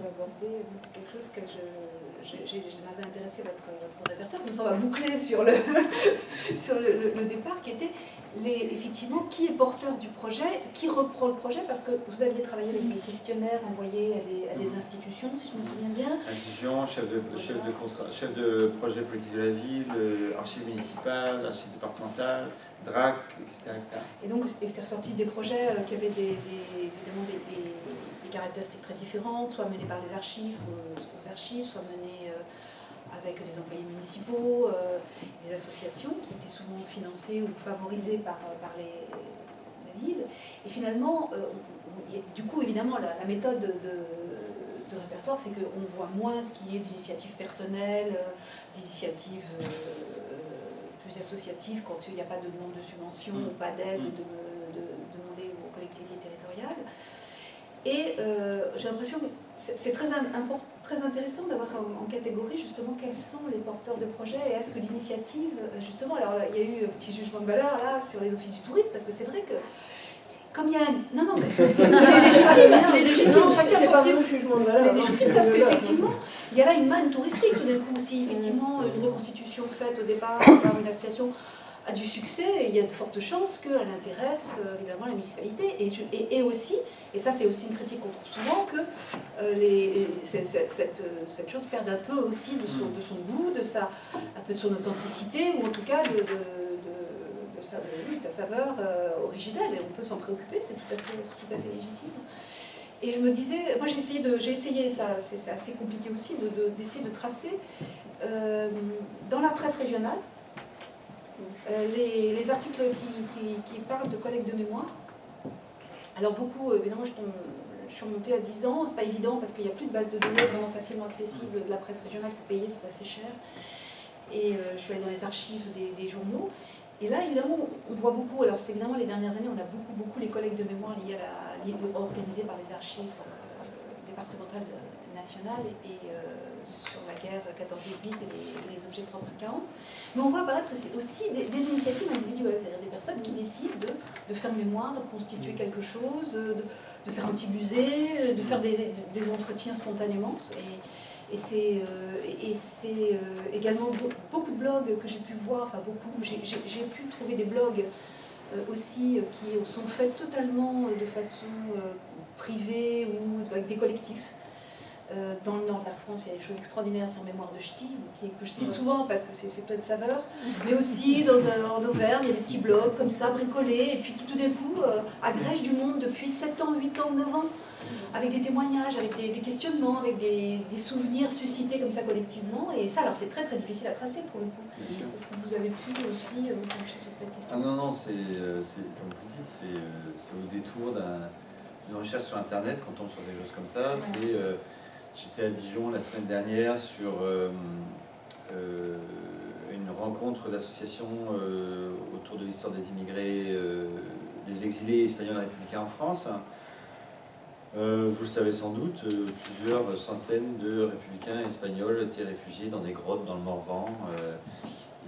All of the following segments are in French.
peut aborder. C'est quelque chose que j'avais intéressé votre répertoire, comme ça on va boucler sur le départ, qui était effectivement qui est porteur du projet, qui reprend le projet, parce que vous aviez travaillé avec des questionnaires envoyés à des institutions, si je me souviens bien. Institutions, chef de projet politique de la ville, archives municipales, archives départementales, DRAC, etc. Et donc, il était ressorti des projets qui avaient évidemment des caractéristiques très différentes, soit menés par les archives, aux archives, soit menés avec des employés municipaux, des associations qui étaient souvent financées ou favorisées par la ville. Et finalement, du coup, évidemment, la méthode de répertoire fait qu'on voit moins ce qui est d'initiatives personnelles, d'initiatives plus associatives quand il n'y a pas de demande de subvention ou pas d'aide, de demander aux collectivités territoriales. Et j'ai l'impression que c'est très intéressant d'avoir en catégorie justement quels sont les porteurs de projets et est-ce que l'initiative, justement, alors il y a eu un petit jugement de valeur là sur les offices du tourisme, parce que c'est vrai que comme il y a un... Non, mais il est légitime, chacun pense qu'il est légitime parce qu'effectivement, il y a là une manne touristique tout d'un coup. Si effectivement une reconstitution faite au départ par une association a du succès, il y a de fortes chances qu'elle intéresse évidemment la municipalité. Et aussi, et ça c'est aussi une critique qu'on trouve souvent, que cette chose perde un peu aussi de son goût, un peu de son authenticité, ou en tout cas de sa saveur originelle, et on peut s'en préoccuper, c'est tout à fait légitime. Et je me disais, moi j'ai essayé ça, c'est assez compliqué aussi, d'essayer de tracer dans la presse régionale les articles qui parlent de collecte de mémoire. Alors beaucoup, évidemment, je suis remontée à 10 ans, c'est pas évident parce qu'il n'y a plus de base de données vraiment facilement accessible de la presse régionale, il faut payer, c'est assez cher. Et je suis allée dans les archives des journaux. Et là, évidemment, on voit beaucoup, alors c'est évidemment les dernières années, on a beaucoup les collectes de mémoire organisées par les archives départementales nationales et sur la guerre 14-18 et les objets de 30-40. Mais on voit apparaître aussi des initiatives individuelles, c'est-à-dire des personnes qui décident de faire mémoire, de constituer quelque chose, de faire un petit musée, de faire des entretiens spontanément. Et c'est également beaucoup de blogs que j'ai pu voir, enfin beaucoup, j'ai pu trouver des blogs aussi qui sont faits totalement de façon privée ou avec des collectifs. Dans le nord de la France, il y a des choses extraordinaires sur Mémoire de Ch'ti, que je cite souvent parce que c'est plein de saveurs, mais aussi en Auvergne, il y a des petits blogs comme ça, bricolés, et puis qui tout d'un coup agrègent du monde depuis 7 ans, 8 ans, 9 ans, avec des témoignages, avec des questionnements, avec des souvenirs suscités comme ça collectivement. Et ça, alors c'est très difficile à tracer pour le coup. Est-ce que vous avez pu aussi vous pencher sur cette question? Ah non, c'est comme vous dites, c'est au détour d'une recherche sur Internet qu'on tombe sur des choses comme ça. Ouais. J'étais à Dijon la semaine dernière sur une rencontre d'associations autour de l'histoire des immigrés, des exilés espagnols républicains en France. Vous le savez sans doute, plusieurs centaines de républicains espagnols étaient réfugiés dans des grottes dans le Morvan.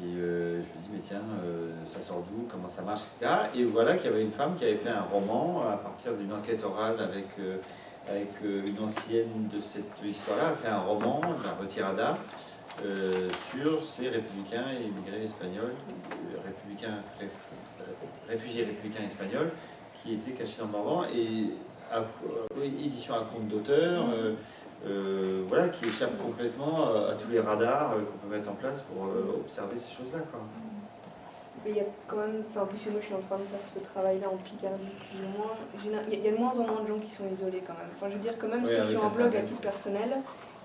Et je me dis, mais tiens, ça sort d'où, comment ça marche, etc. Et voilà qu'il y avait une femme qui avait fait un roman à partir d'une enquête orale avec une ancienne de cette histoire-là, a fait un roman, La Retirada, sur ces républicains et immigrés espagnols, réfugiés républicains espagnols, qui étaient cachés dans le Morvan, et édition à compte d'auteur, voilà, qui échappe complètement à tous les radars qu'on peut mettre en place pour observer ces choses-là, quoi. Mais il y a quand même, enfin, puisque moi je suis en train de faire ce travail-là en Picardie, plus ou moins, il y a de moins en moins de gens qui sont isolés quand même. Enfin, je veux dire, quand même, ceux qui ont un blog à titre personnel,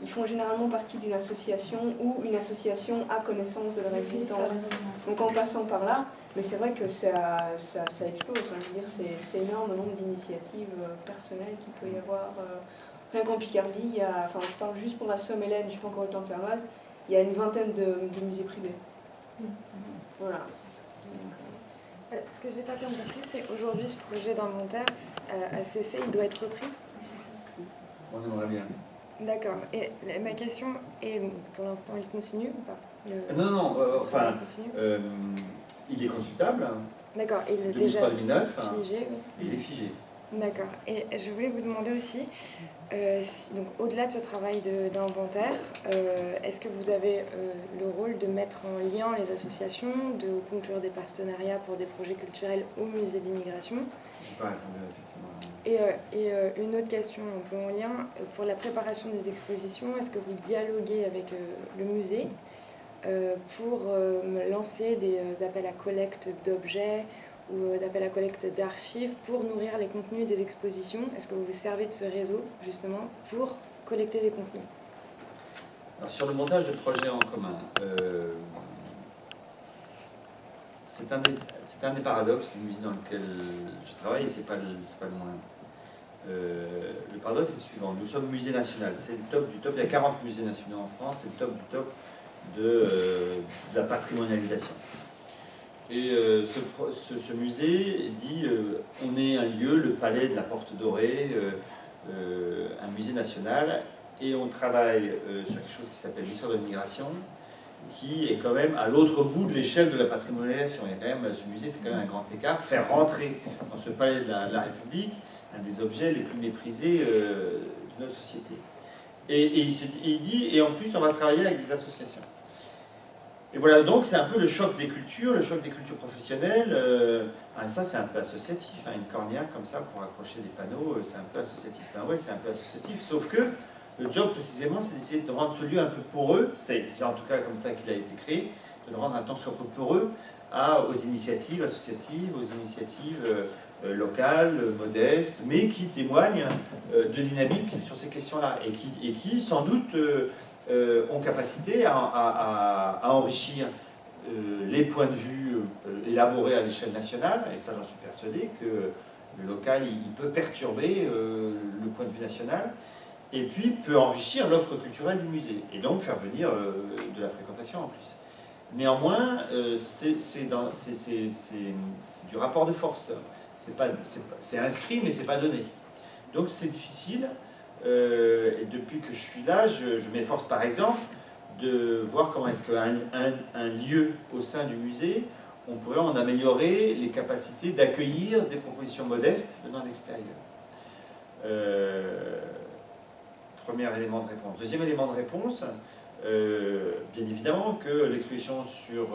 ils font généralement partie d'une association ou une association a connaissance de leur existence. Donc en passant par là, mais c'est vrai que ça explose. Enfin, je veux dire, c'est énorme le nombre d'initiatives personnelles qu'il peut y avoir. Rien qu'en Picardie, enfin, je parle juste pour la Somme-Hélène, je n'ai pas encore eu le temps de faire masse, il y a une vingtaine de musées privés. Voilà. Ce que je n'ai pas bien compris, c'est qu'aujourd'hui, ce projet d'inventaire a cessé, il doit être repris. On aimerait bien. D'accord. Et ma question est, pour l'instant, il continue ou pas? Non, enfin, il est consultable. D'accord, il est 2003, déjà 2009, figé. Il est figé. D'accord. Et je voulais vous demander aussi, donc au-delà de ce travail d'inventaire, est-ce que vous avez le rôle de mettre en lien les associations, de conclure des partenariats pour des projets culturels au musée d'immigration? Et une autre question un peu en lien, pour la préparation des expositions, est-ce que vous dialoguez avec le musée pour lancer des appels à collecte d'objets ou d'appels à collecte d'archives pour nourrir les contenus des expositions? Est-ce que vous vous servez de ce réseau justement pour collecter des contenus? Alors, sur le montage de projets en commun, c'est un des paradoxes du musée dans lequel je travaille et c'est pas le moins. Le paradoxe est le suivant: nous sommes musée national, c'est le top du top, il y a 40 musées nationaux en France, c'est le top du top de la patrimonialisation. Et ce musée dit on est un lieu, le palais de la Porte Dorée, un musée national, et on travaille sur quelque chose qui s'appelle l'histoire de l'immigration, qui est quand même à l'autre bout de l'échelle de la patrimonialisation. Il y a quand même, ce musée fait quand même un grand écart. Faire rentrer dans ce palais de la République un des objets les plus méprisés de notre société. Et il dit, et en plus on va travailler avec des associations. Et voilà, donc c'est un peu le choc des cultures professionnelles. Ça c'est un peu associatif, hein, une cornière comme ça pour accrocher des panneaux, c'est un peu associatif. Ben ouais, c'est un peu associatif, sauf que le job précisément c'est d'essayer de rendre ce lieu un peu poreux, c'est en tout cas comme ça qu'il a été créé, de le rendre un tant soit peu poreux aux initiatives associatives, aux initiatives locales, modestes, mais qui témoignent de dynamique sur ces questions-là, et qui sans doute ont capacité à enrichir les points de vue élaborés à l'échelle nationale, et ça j'en suis persuadé que le local il peut perturber le point de vue national, et puis peut enrichir l'offre culturelle du musée, et donc faire venir de la fréquentation en plus. Néanmoins, c'est du rapport de force, c'est inscrit mais c'est pas donné. Donc c'est difficile. Et depuis que je suis là, je m'efforce par exemple de voir comment est-ce qu'un lieu au sein du musée, on pourrait en améliorer les capacités d'accueillir des propositions modestes venant de l'extérieur. Premier élément de réponse. Deuxième élément de réponse, bien évidemment que l'exposition sur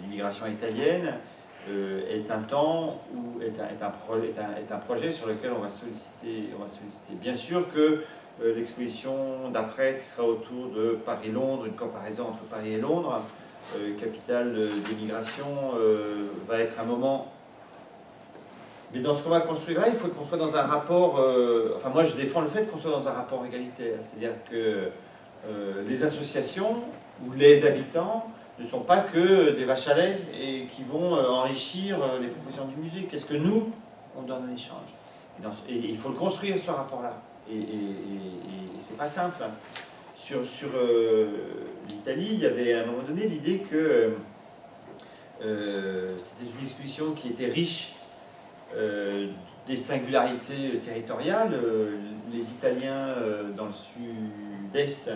l'immigration italienne est un temps ou est un projet sur lequel on va solliciter. Bien sûr que l'exposition d'après, qui sera autour de Paris-Londres, une comparaison entre Paris et Londres, capitale d'immigration, va être un moment. Mais dans ce qu'on va construire là, il faut qu'on soit dans un rapport. Enfin, moi, je défends le fait qu'on soit dans un rapport égalitaire, c'est-à-dire que les associations ou les habitants ne sont pas que des vaches à lait et qui vont enrichir les propositions du musée. Qu'est-ce que nous, on donne en échange? Et il faut le construire, ce rapport-là. Et c'est pas simple. Sur l'Italie, il y avait à un moment donné l'idée que c'était une exposition qui était riche des singularités territoriales. Les Italiens dans le sud-est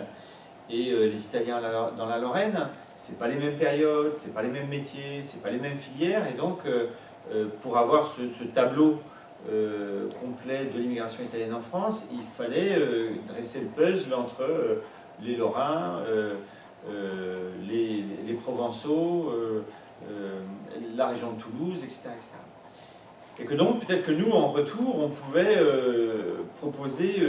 et les Italiens dans la Lorraine, c'est pas les mêmes périodes, c'est pas les mêmes métiers, c'est pas les mêmes filières, et donc pour avoir ce tableau complet de l'immigration italienne en France, il fallait dresser le puzzle entre les Lorrains, les Provençaux, la région de Toulouse, etc., etc. Et que donc peut-être que nous, en retour, on pouvait proposer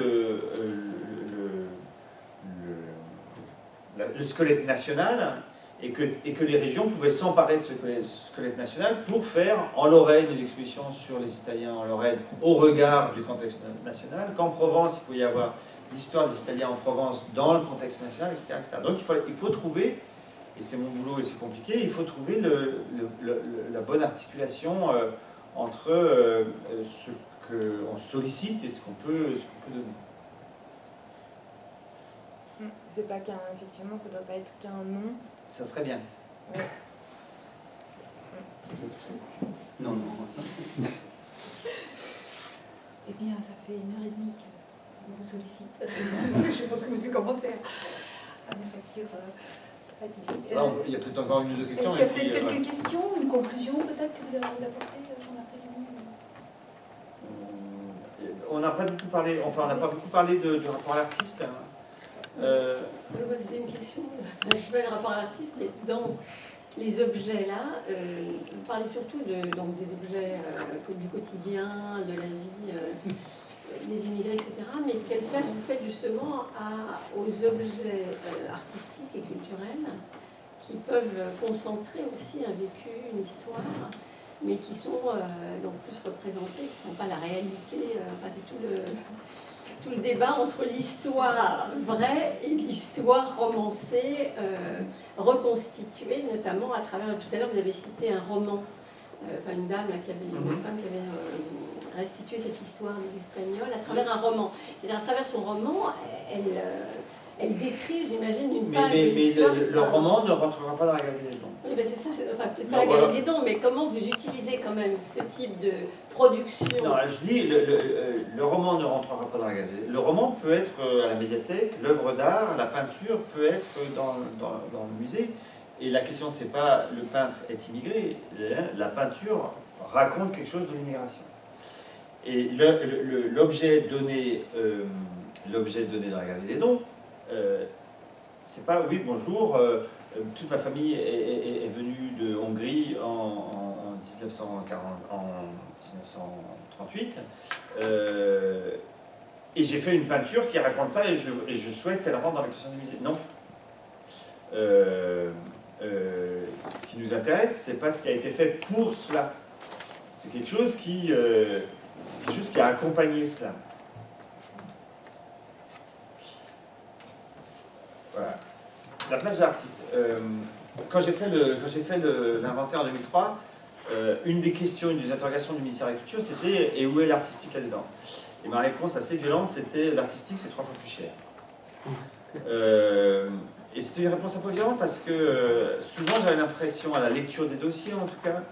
le squelette national, et que les régions pouvaient s'emparer de ce squelette national pour faire en Lorraine une exposition sur les Italiens en Lorraine au regard du contexte national, qu'en Provence il pouvait y avoir l'histoire des Italiens en Provence dans le contexte national, etc., etc. Donc il faut trouver, et c'est mon boulot et c'est compliqué, il faut trouver la bonne articulation entre ce qu'on sollicite et ce qu'on peut donner. C'est pas effectivement, ça doit pas être qu'un nom. Ça serait bien. Ouais. Non. Eh bien, ça fait 1h30 qu'on vous sollicite. Je pense que vous devez commencer à vous sentir fatigué. Là, il y a peut-être encore une ou deux questions. Est-ce qu'il y a peut-être quelques questions, une conclusion peut-être que vous avez envie d'apporter, Jean-Marc? on n'a pas beaucoup parlé, enfin on n'a pas beaucoup parlé du rapport à l'artiste. C'était une question, je ne sais pas le rapport à l'artiste, mais dans les objets là, vous parlez surtout donc des objets du quotidien, de la vie des immigrés, etc. Mais quelle place vous faites justement aux objets artistiques et culturels qui peuvent concentrer aussi un vécu, une histoire, mais qui sont donc plus représentés, qui ne sont pas la réalité, c'est tout le débat entre l'histoire vraie et l'histoire romancée, reconstituée, notamment à travers, tout à l'heure vous avez cité un roman, une dame là, une femme qui avait restitué cette histoire des Espagnols à travers un roman. C'est-à-dire à travers son roman, elle décrit, j'imagine, une page de l'histoire. Mais le roman ne rentrera pas dans la galerie des dons. Oui, ben c'est ça, enfin peut-être pas la galerie des dons, mais comment vous utilisez quand même ce type de production? Non, je dis, le roman ne rentrera pas dans la galerie. Le roman peut être à la médiathèque, l'œuvre d'art, la peinture peut être dans le musée. Et la question, c'est pas le peintre est immigré, la peinture raconte quelque chose de l'immigration. Et l'objet donné dans la galerie des dons, c'est pas oui bonjour, toute ma famille est venue de Hongrie en 1938 et j'ai fait une peinture qui raconte ça et je souhaite qu'elle rentre dans la question du musée. Non. Ce qui nous intéresse, c'est pas ce qui a été fait pour cela. C'est quelque chose qui a accompagné cela. Voilà. La place de l'artiste. Quand j'ai fait l'inventaire en 2003, une des questions, une des interrogations du ministère de la Culture, c'était « et où est l'artistique là-dedans ?» Et ma réponse assez violente, c'était « l'artistique, c'est 3 fois plus cher ». Et c'était une réponse un peu violente parce que souvent j'avais l'impression, à la lecture des dossiers en tout cas,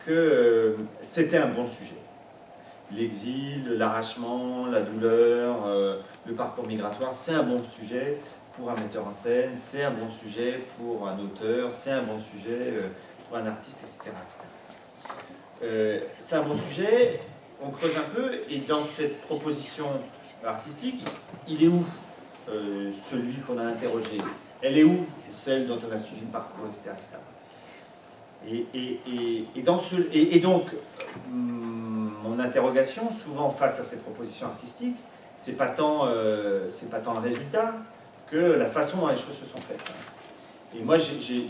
que c'était un bon sujet. L'exil, l'arrachement, la douleur, le parcours migratoire, c'est un bon sujet pour un metteur en scène, c'est un bon sujet pour un auteur, c'est un bon sujet pour un artiste, etc. C'est un bon sujet, on creuse un peu, et dans cette proposition artistique, il est où celui qu'on a interrogé? Elle est où celle dont on a suivi le parcours, etc. Et donc, mon interrogation, souvent face à ces propositions artistiques, c'est pas tant le résultat que la façon dont les choses se sont faites. Et moi, j'ai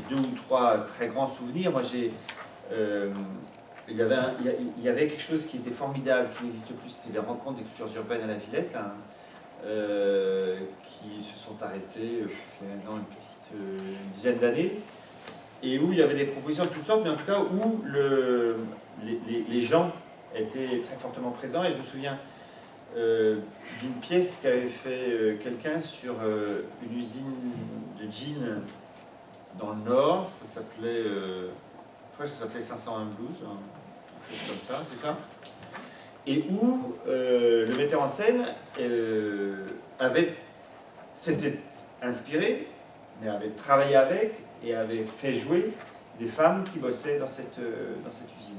2 ou 3 très grands souvenirs. Moi, il y avait quelque chose qui était formidable, qui n'existe plus, c'était les rencontres des cultures urbaines à la Villette, qui se sont arrêtées il y a maintenant une dizaine d'années, et où il y avait des propositions de toutes sortes, mais en tout cas où les gens étaient très fortement présents. Et je me souviens d'une pièce qu'avait fait quelqu'un sur une usine de jeans dans le Nord. Ça s'appelait, je crois que ça s'appelait 501 Blues, quelque chose comme ça, c'est ça. Et où le metteur en scène s'était inspiré, mais avait travaillé avec et avait fait jouer des femmes qui bossaient dans cette usine.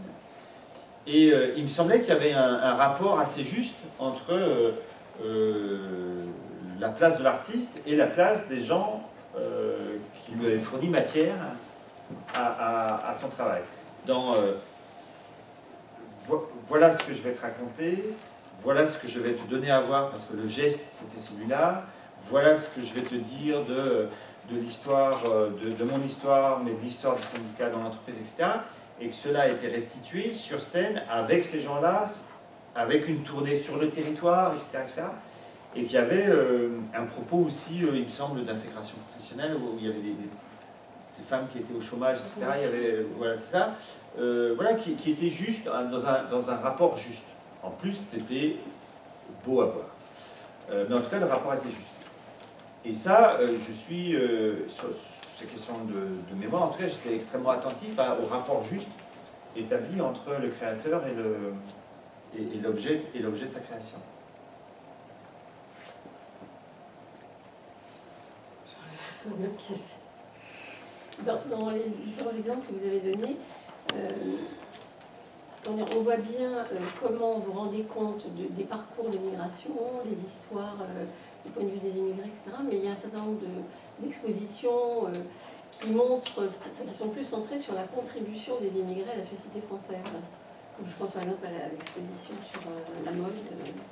Et il me semblait qu'il y avait un rapport assez juste entre la place de l'artiste et la place des gens qui lui avaient fourni matière à son travail. Voilà ce que je vais te raconter, voilà ce que je vais te donner à voir, parce que le geste c'était celui-là, voilà ce que je vais te dire de l'histoire, de mon histoire, mais de l'histoire du syndicat dans l'entreprise, etc. Et que cela a été restitué sur scène avec ces gens-là, avec une tournée sur le territoire, etc. etc. Et qu'il y avait un propos aussi, il me semble, d'intégration professionnelle, où il y avait ces femmes qui étaient au chômage, etc. Il y avait, voilà, c'est ça. Voilà, qui était juste, dans un rapport juste. En plus, c'était beau à voir. Mais en tout cas, le rapport était juste. Et ça, je suis, sur ces questions de mémoire, en tout cas, j'étais extrêmement attentif au rapport juste établi entre le créateur et l'objet de sa création. Dans les différents exemples que vous avez donnés, on voit bien comment vous rendez compte des parcours de migration, des histoires du point de vue des immigrés, etc. Mais il y a un certain nombre d'expositions qui sont plus centrées sur la contribution des immigrés à la société française. Comme je pense par exemple à l'exposition sur la mode,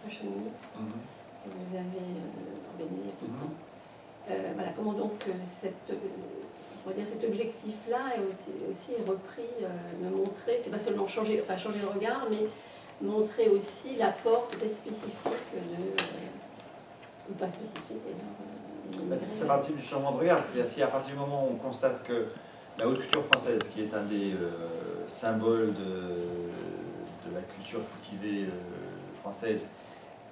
Fashion Mix, que vous avez organisée il y a peu de temps. Voilà, comment donc cet objectif-là est aussi repris, de montrer, c'est pas seulement changer le regard, mais montrer aussi l'apport peut-être spécifique ou pas spécifique d'ailleurs. Ça participe du changement de regard, c'est-à-dire si à partir du moment où on constate que la haute culture française, qui est un des symboles de la culture cultivée française,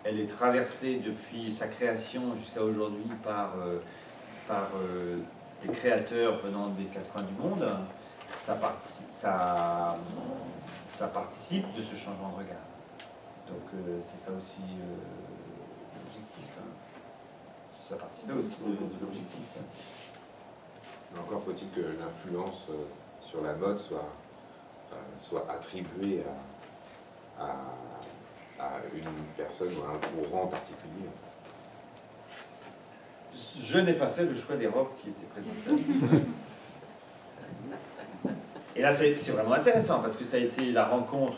elle est traversée depuis sa création jusqu'à aujourd'hui par des créateurs venant des quatre coins du monde, ça participe de ce changement de regard. Donc c'est ça aussi l'objectif. Hein. Ça participait aussi de l'objectif. Hein. Mais encore faut-il que l'influence sur la mode soit attribuée à une personne ou à un courant particulier. Je n'ai pas fait le choix des robes qui étaient présentées. Et là, c'est vraiment intéressant parce que ça a été la rencontre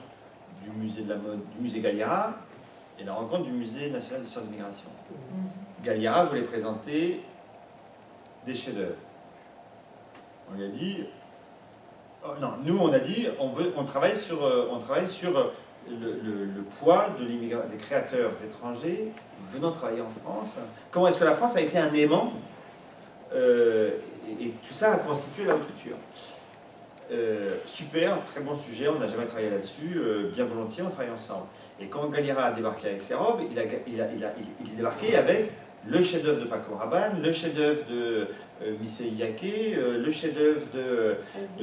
du musée de la mode, du musée Galliera et la rencontre du musée national d'histoire de l'immigration. Galliera voulait présenter des chefs-d'œuvre. On lui a dit, oh, non, nous on a dit, on travaille sur le poids des créateurs étrangers venant travailler en France. Comment est-ce que la France a été un aimant et tout ça a constitué la haute culture. Super, très bon sujet, on n'a jamais travaillé là-dessus, bien volontiers, on travaille ensemble. Et quand Galliera a débarqué avec ses robes, il est débarqué avec le chef-d'œuvre de Paco Rabanne, le chef-d'œuvre de Missy Yaké, le chef-d'œuvre de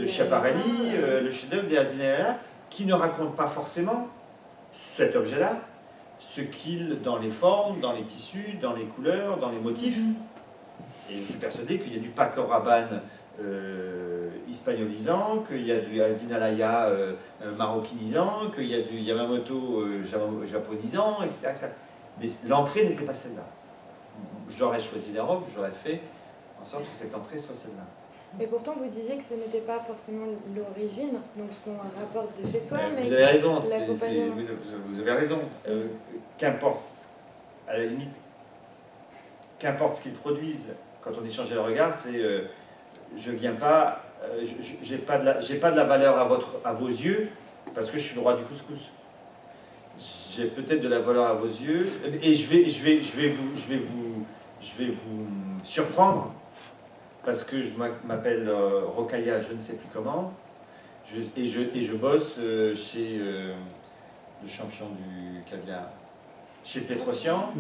Schiaparelli, le chef-d'œuvre des Azdinala, qui ne racontent pas forcément cet objet-là, ce qu'il, dans les formes, dans les tissus, dans les couleurs, dans les motifs. Et je suis persuadé qu'il y a du Paco Rabanne hispanisant, qu'il y a du Azdinalaya maroquinisant, qu'il y a du Yamamoto japonisant, etc. Mais l'entrée n'était pas celle-là. J'aurais choisi la robe, j'aurais fait en sorte que cette entrée soit celle-là. Mais pourtant, vous disiez que ce n'était pas forcément l'origine, donc ce qu'on rapporte de chez soi, mais vous avez raison, l'accompagnement. vous avez raison. Qu'importe, à la limite, qu'importe ce qu'ils produisent, quand on dit changer le regard, c'est je viens pas, j'ai pas de la valeur à vos yeux parce que je suis le roi du couscous. J'ai peut-être de la valeur à vos yeux et je vais vous surprendre parce que je m'appelle Rokhaya, je ne sais plus comment, et je bosse chez le champion du caviar, chez Petrosian,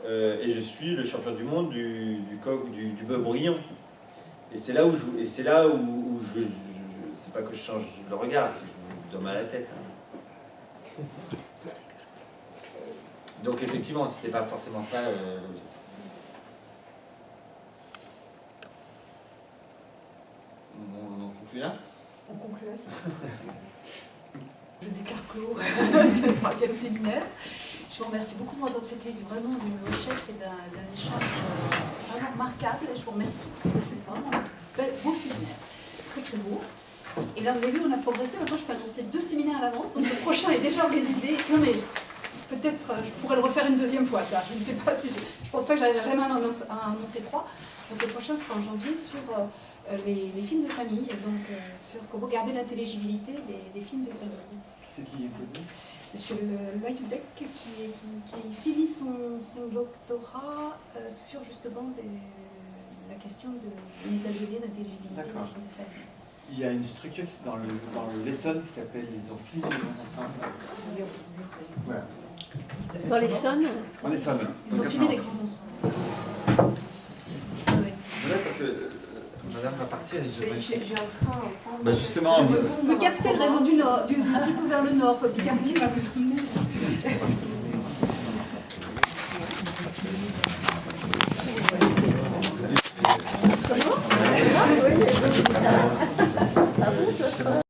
et je suis le champion du monde du bœuf bourguignon. Et c'est là où c'est pas que je change le regard, c'est que je vous donne mal à la tête. Hein. Donc effectivement, c'était pas forcément ça. On conclut là. On conclut là, je déclare clos ce troisième séminaire. Je vous remercie beaucoup pour c'était vraiment d'une richesse et d'un échange vraiment remarquable. Et je vous remercie parce que c'est vraiment un beau séminaire, très très beau. Et là, vous avez vu, on a progressé. Maintenant, je peux annoncer 2 séminaires à l'avance. Donc le prochain est déjà organisé. Non, mais peut-être je pourrais le refaire une deuxième fois, ça. Je ne sais pas si je pense pas que j'arriverai jamais à annoncer 3. Donc le prochain sera en janvier sur les films de famille, et donc sur comment garder l'intelligibilité des films de famille. C'est qui est Monsieur Weidbeck qui finit son doctorat sur justement la question de l'intelligibilité des films de famille. Il y a une structure dans le Lesson qui s'appelle Ils ont filmé les grands ensembles. Voilà. Dans l'Essonne En Essonne. Ils ont filmé les grands ensembles. Voilà, parce que madame va partir. J'ai un train à prendre. Bah justement, Vous captez le réseau du Nord, plutôt vers le Nord, Picardie va vous emmener.